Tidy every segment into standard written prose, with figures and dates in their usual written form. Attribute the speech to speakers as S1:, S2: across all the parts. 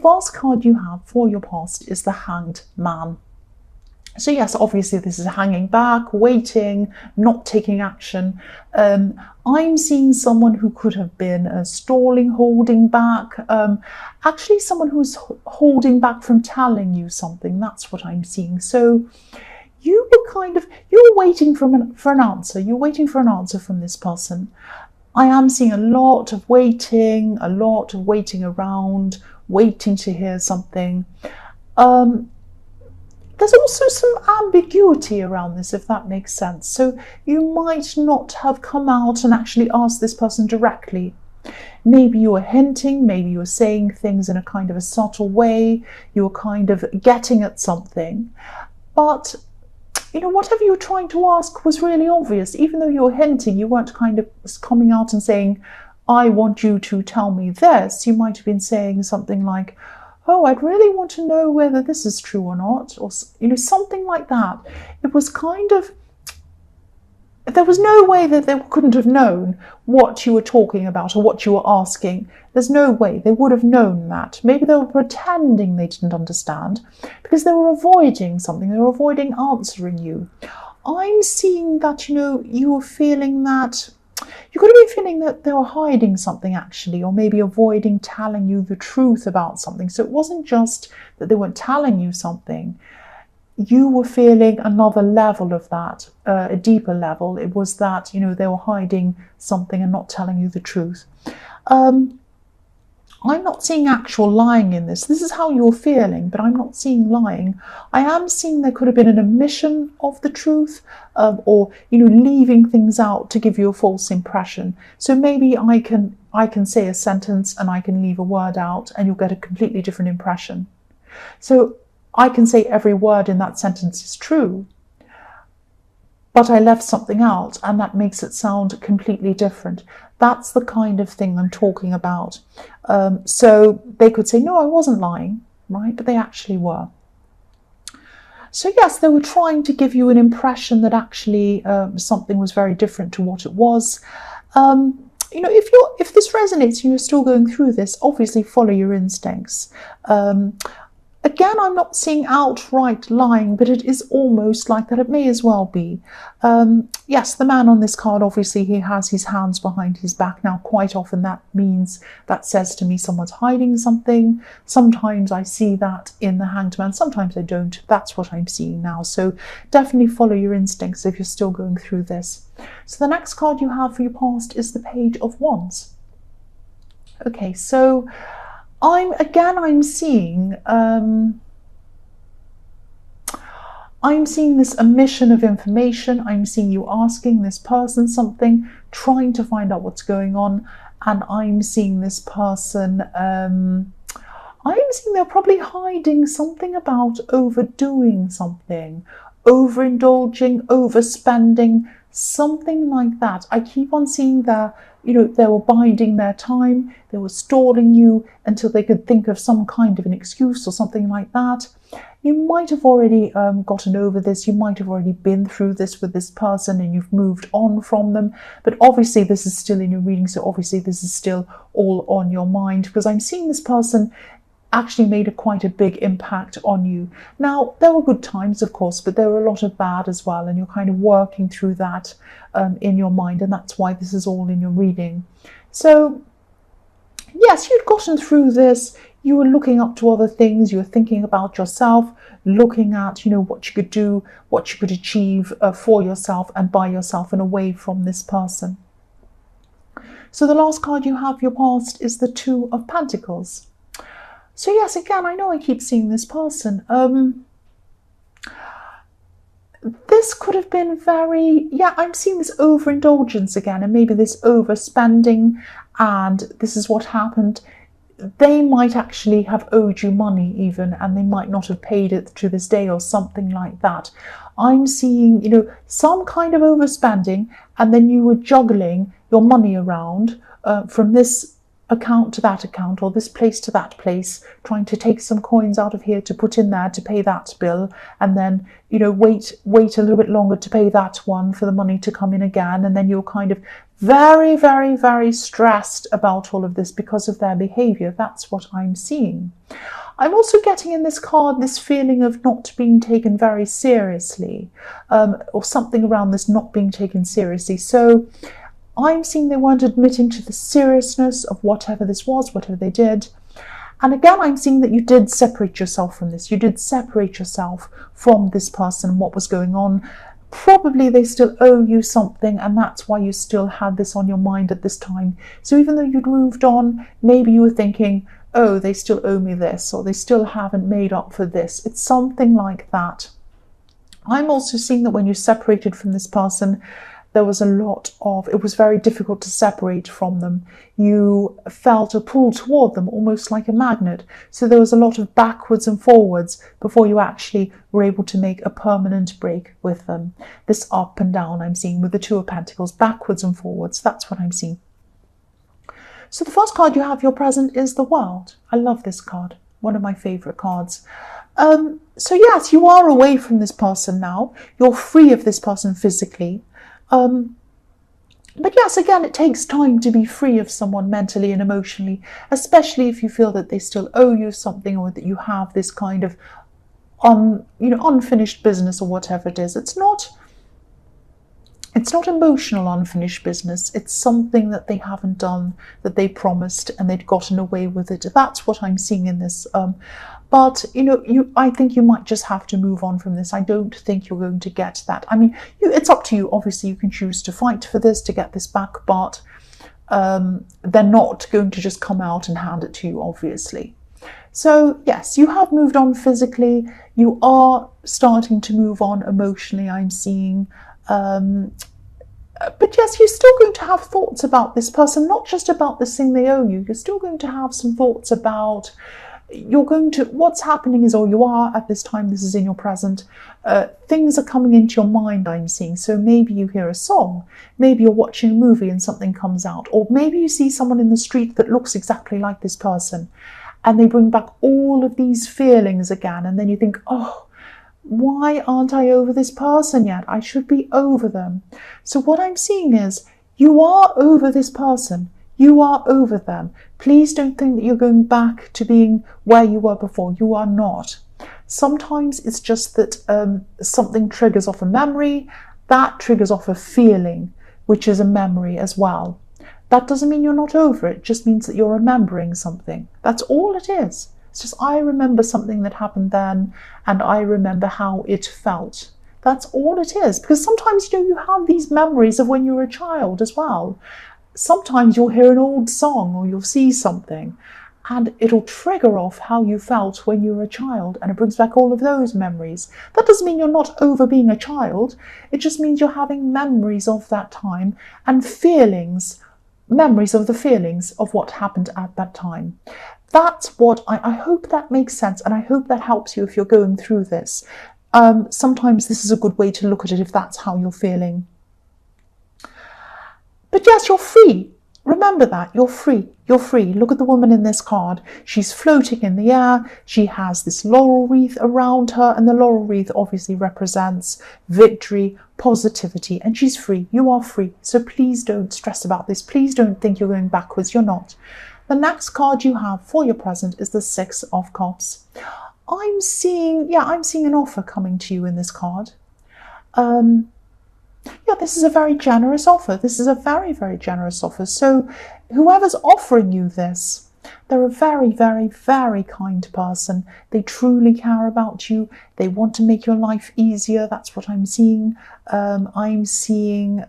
S1: first card you have for your past is the Hanged Man. So yes, obviously this is hanging back, waiting, not taking action. I'm seeing someone who could have been stalling, holding back, actually someone who's holding back from telling you something. That's what I'm seeing. So you were waiting for an answer. You're waiting for an answer from this person. I am seeing a lot of waiting around, waiting to hear something. There's also some ambiguity around this, if that makes sense. So you might not have come out and actually asked this person directly. Maybe you were hinting, maybe you were saying things in a kind of a subtle way, you were kind of getting at something. But, whatever you were trying to ask was really obvious. Even though you were hinting, you weren't kind of coming out and saying, I want you to tell me this. You might have been saying something like, oh, I'd really want to know whether this is true or not, or something like that. It was kind of, there was no way that they couldn't have known what you were talking about or what you were asking. There's no way they would have known that. Maybe they were pretending they didn't understand because they were avoiding something. They were avoiding answering you. I'm seeing that, you were feeling that you could have been feeling that they were hiding something actually, or maybe avoiding telling you the truth about something. So it wasn't just that they weren't telling you something. You were feeling another level of that, a deeper level. It was that, they were hiding something and not telling you the truth. I'm not seeing actual lying in this. This is how you're feeling, but I'm not seeing lying. I am seeing there could have been an omission of the truth, or leaving things out to give you a false impression. So maybe I can say a sentence and I can leave a word out and you'll get a completely different impression. So I can say every word in that sentence is true, but I left something out and that makes it sound completely different. That's the kind of thing I'm talking about. So they could say, no, I wasn't lying, right? But they actually were. So yes, they were trying to give you an impression that actually something was very different to what it was. If this resonates and you're still going through this, obviously follow your instincts. Again, I'm not seeing outright lying, but it is almost like that. It may as well be. Yes, the man on this card, obviously, he has his hands behind his back. Now, quite often that says to me someone's hiding something. Sometimes I see that in the Hanged Man. Sometimes I don't. That's what I'm seeing now. So definitely follow your instincts if you're still going through this. So the next card you have for your past is the Page of Wands. Okay, so I'm seeing this omission of information. I'm seeing you asking this person something, trying to find out what's going on, and I'm seeing this person, I'm seeing they're probably hiding something about overdoing something, overindulging, overspending, something like that. I keep on seeing that, they were biding their time, they were stalling you until they could think of some kind of an excuse or something like that. You might have already gotten over this, you might have already been through this with this person and you've moved on from them, but obviously this is still in your reading, so obviously this is still all on your mind, because I'm seeing this person actually made quite a big impact on you. Now, there were good times, of course, but there were a lot of bad as well, and you're kind of working through that in your mind, and that's why this is all in your reading. So, yes, you'd gotten through this, you were looking up to other things, you were thinking about yourself, looking at, what you could do, what you could achieve for yourself and by yourself and away from this person. So the last card you have for your past is the Two of Pentacles. So yes, again, I know I keep seeing this person. This could have been I'm seeing this overindulgence again, and maybe this overspending, and this is what happened. They might actually have owed you money even, and they might not have paid it to this day or something like that. I'm seeing, some kind of overspending, and then you were juggling your money around from this account to that account, or this place to that place, trying to take some coins out of here to put in there to pay that bill, and then, you know, wait a little bit longer to pay that one for the money to come in again. And then you're kind of very, very, very stressed about all of this because of their behavior. That's what I'm seeing. I'm also getting in this card this feeling of not being taken very seriously, or something around this not being taken seriously. So I'm seeing they weren't admitting to the seriousness of whatever this was, whatever they did. And again, I'm seeing that you did separate yourself from this. You did separate yourself from this person, what was going on. Probably they still owe you something, and that's why you still had this on your mind at this time. So even though you'd moved on, maybe you were thinking, oh, they still owe me this, or they still haven't made up for this. It's something like that. I'm also seeing that when you separated from this person, there was a lot of, it was very difficult to separate from them. You felt a pull toward them, almost like a magnet. So there was a lot of backwards and forwards before you actually were able to make a permanent break with them. This up and down I'm seeing with the Two of Pentacles, backwards and forwards. That's what I'm seeing. So the first card you have, your present, is the World. I love this card. One of my favorite cards. So yes, you are away from this person now. You're free of this person physically. But yes, again, it takes time to be free of someone mentally and emotionally, especially if you feel that they still owe you something, or that you have this kind of unfinished business, or whatever it is. It's not emotional unfinished business. It's something that they haven't done, that they promised, and they'd gotten away with it. That's what I'm seeing in this. But, I think you might just have to move on from this. I don't think you're going to get that. I mean, it's up to you. Obviously, you can choose to fight for this, to get this back, but they're not going to just come out and hand it to you, obviously. So, yes, you have moved on physically. You are starting to move on emotionally, I'm seeing. But yes, you're still going to have thoughts about this person, not just about this thing they owe you. You're still going to have some thoughts about... what's happening is, or you are at this time, this is in your present, things are coming into your mind, I'm seeing. So maybe you hear a song, maybe you're watching a movie and something comes out, or maybe you see someone in the street that looks exactly like this person, and they bring back all of these feelings again, and then you think, oh, why aren't I over this person yet? I should be over them. So what I'm seeing is, you are over this person. You are over them. Please don't think that you're going back to being where you were before. You are not. Sometimes it's just that something triggers off a memory. That triggers off a feeling, which is a memory as well. That doesn't mean you're not over it. It just means that you're remembering something. That's all it is. It's just, I remember something that happened then, and I remember how it felt. That's all it is. Because sometimes, you have these memories of when you were a child as well. Sometimes you'll hear an old song, or you'll see something, and it'll trigger off how you felt when you were a child, and it brings back all of those memories. That doesn't mean you're not over being a child. It just means you're having memories of that time, and memories of the feelings of what happened at that time. That's what I hope that makes sense, and I hope that helps you if you're going through this. Sometimes this is a good way to look at it if that's how you're feeling. But yes, you're free. Remember that. You're free. You're free. Look at the woman in this card. She's floating in the air. She has this laurel wreath around her, and the laurel wreath obviously represents victory, positivity, and she's free. You are free. So please don't stress about this. Please don't think you're going backwards. You're not. The next card you have for your present is the Six of Cups. I'm seeing an offer coming to you in this card. This is a very generous offer. This is a very, very generous offer. So whoever's offering you this, they're a very, very, very kind person. They truly care about you. They want to make your life easier. That's what I'm seeing. I'm seeing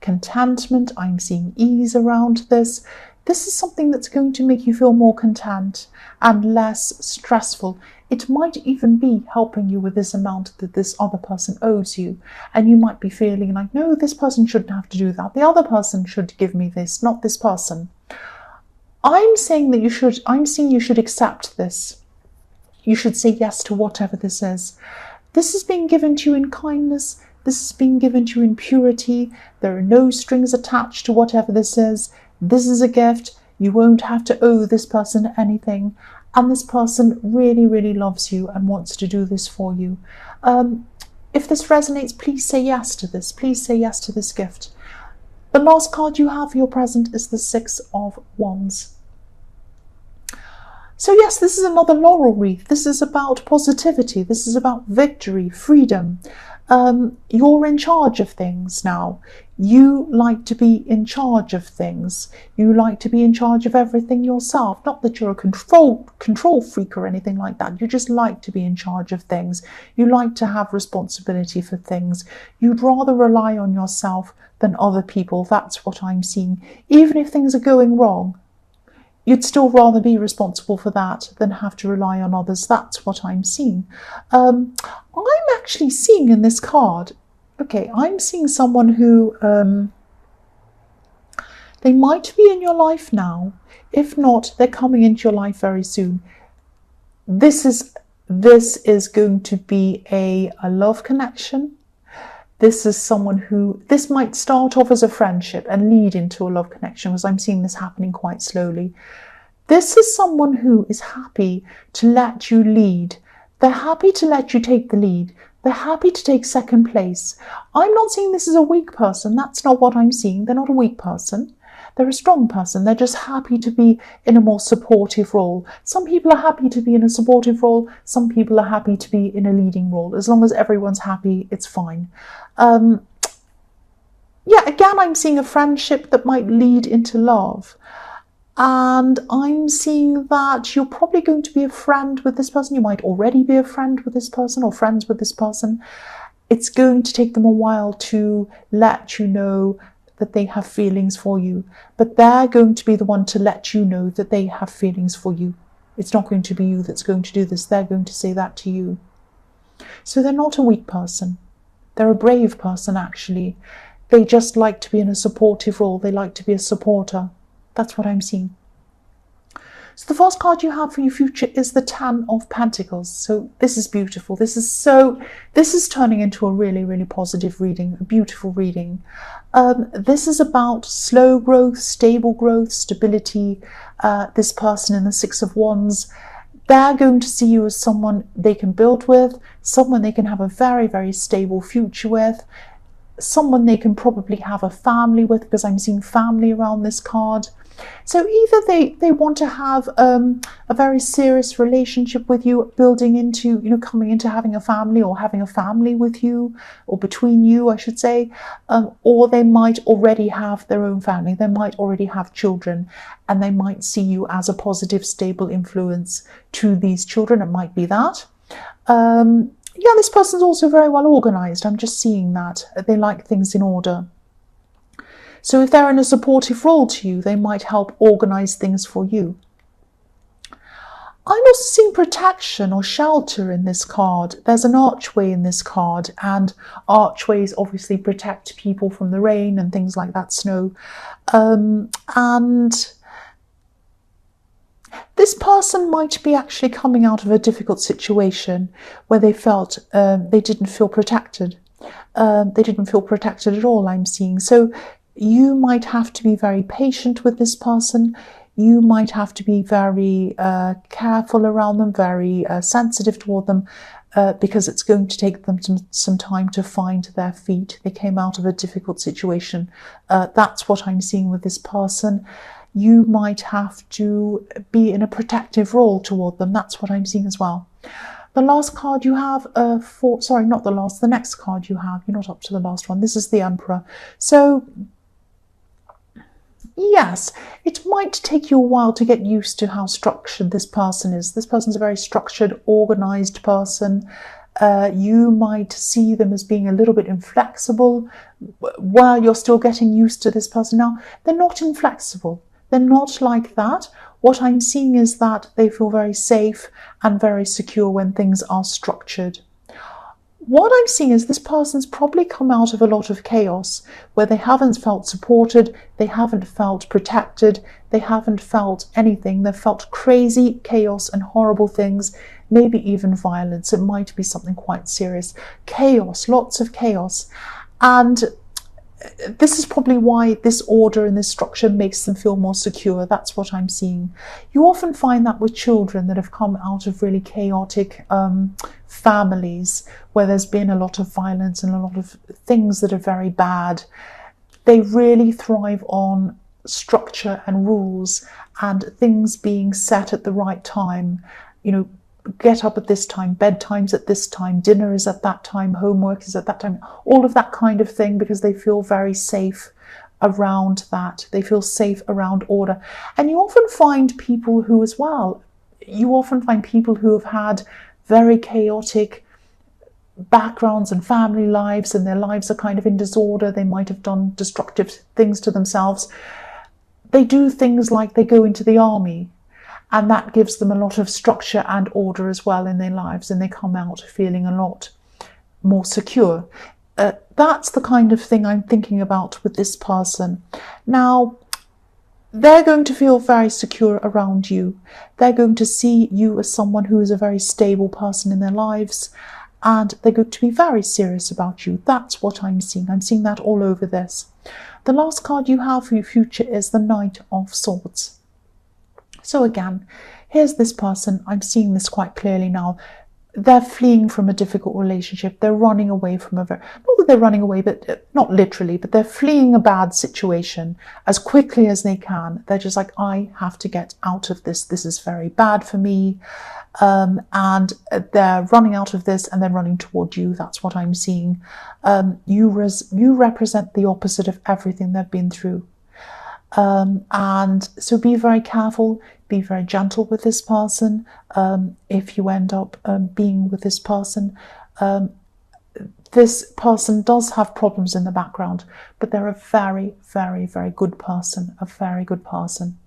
S1: contentment. I'm seeing ease around this. This is something that's going to make you feel more content and less stressful. It might even be helping you with this amount that this other person owes you. And you might be feeling like, no, this person shouldn't have to do that. The other person should give me this, not this person. I'm seeing you should accept this. You should say yes to whatever this is. This is being given to you in kindness. This is being given to you in purity. There are no strings attached to whatever this is. This is a gift. You won't have to owe this person anything. And this person really, really loves you and wants to do this for you. If this resonates, please say yes to this. Please say yes to this gift. The last card you have for your present is the Six of Wands. So yes, this is another laurel wreath. This is about positivity. This is about victory, freedom. You're in charge of things now. You like to be in charge of things. You like to be in charge of everything yourself. Not that you're a control freak or anything like that. You just like to be in charge of things. You like to have responsibility for things. You'd rather rely on yourself than other people. That's what I'm seeing. Even if things are going wrong, you'd still rather be responsible for that than have to rely on others. That's what I'm seeing. I'm actually seeing in this card, okay, I'm seeing someone who, they might be in your life now. If not, they're coming into your life very soon. This is going to be a love connection. This is someone who, this might start off as a friendship and lead into a love connection, because I'm seeing this happening quite slowly. This is someone who is happy to let you lead. They're happy to let you take the lead. They're happy to take second place. I'm not seeing this as a weak person. That's not what I'm seeing. They're not a weak person. They're a strong person. They're just happy to be in a more supportive role. Some people are happy to be in a supportive role. Some people are happy to be in a leading role. As long as everyone's happy, it's fine. Yeah, again, I'm seeing a friendship that might lead into love. And I'm seeing that you're probably going to be a friend with this person. You might already be a friend with this person or friends with this person. It's going to take them a while to let you know that they have feelings for you. But they're going to be the one to let you know that they have feelings for you. It's not going to be you that's going to do this. They're going to say that to you. So they're not a weak person. They're a brave person, actually. They just like to be in a supportive role. They like to be a supporter. That's what I'm seeing. So the first card you have for your future is the Ten of Pentacles. So this is beautiful. This is turning into a really, really positive reading, a beautiful reading. This is about slow growth, stable growth, stability. This person in the Six of Wands, they're going to see you as someone they can build with, someone they can have a very, very stable future with, someone they can probably have a family with, because I'm seeing family around this card. So either they want to have a very serious relationship with you, building into, coming into having a family, or having a family with you, or between you, I should say, or they might already have their own family. They might already have children, and they might see you as a positive, stable influence to these children. It might be that. Yeah, this person's also very well organized. I'm just seeing that. They like things in order. So if they're in a supportive role to you, they might help organize things for you. I'm also seeing protection or shelter in this card. There's an archway in this card, and archways obviously protect people from the rain and things like that, snow. And this person might be actually coming out of a difficult situation where they felt they didn't feel protected. They didn't feel protected at all, I'm seeing. So you might have to be very patient with this person. You might have to be very careful around them, very sensitive toward them, because it's going to take them some time to find their feet. They came out of a difficult situation. That's what I'm seeing with this person. You might have to be in a protective role toward them. That's what I'm seeing as well. The last card you have, the next card you have, you're not up to the last one. This is the Emperor. So yes, it might take you a while to get used to how structured this person is. This person's a very structured, organized person. You might see them as being a little bit inflexible while you're still getting used to this person. Now, they're not inflexible. They're not like that. What I'm seeing is that they feel very safe and very secure when things are structured. What I'm seeing is this person's probably come out of a lot of chaos where they haven't felt supported, they haven't felt protected, they haven't felt anything. They've felt crazy chaos and horrible things, maybe even violence. It might be something quite serious. Chaos, lots of chaos. And this is probably why this order and this structure makes them feel more secure. That's what I'm seeing. You often find that with children that have come out of really chaotic families where there's been a lot of violence and a lot of things that are very bad. They really thrive on structure and rules and things being set at the right time. You know, get up at this time, bedtime's at this time, dinner is at that time, homework is at that time, all of that kind of thing, because they feel very safe around that. They feel safe around order. And you often find people who have had very chaotic backgrounds and family lives, and their lives are kind of in disorder. They might have done destructive things to themselves. They do things like they go into the army, and that gives them a lot of structure and order as well in their lives, and they come out feeling a lot more secure. That's the kind of thing I'm thinking about with this person. Now, they're going to feel very secure around you. They're going to see you as someone who is a very stable person in their lives, and they're going to be very serious about you. That's what I'm seeing. I'm seeing that all over this. The last card you have for your future is the Knight of Swords. So again, here's this person. I'm seeing this quite clearly now. They're fleeing from a difficult relationship. They're running away from not that they're running away, but not literally, but they're fleeing a bad situation as quickly as they can. They're just like, I have to get out of this. This is very bad for me. And they're running out of this and they're running toward you. That's what I'm seeing. You represent the opposite of everything they've been through. And so be very careful, be very gentle with this person. If you end up being with this person does have problems in the background, but they're a very, very, very good person, a very good person.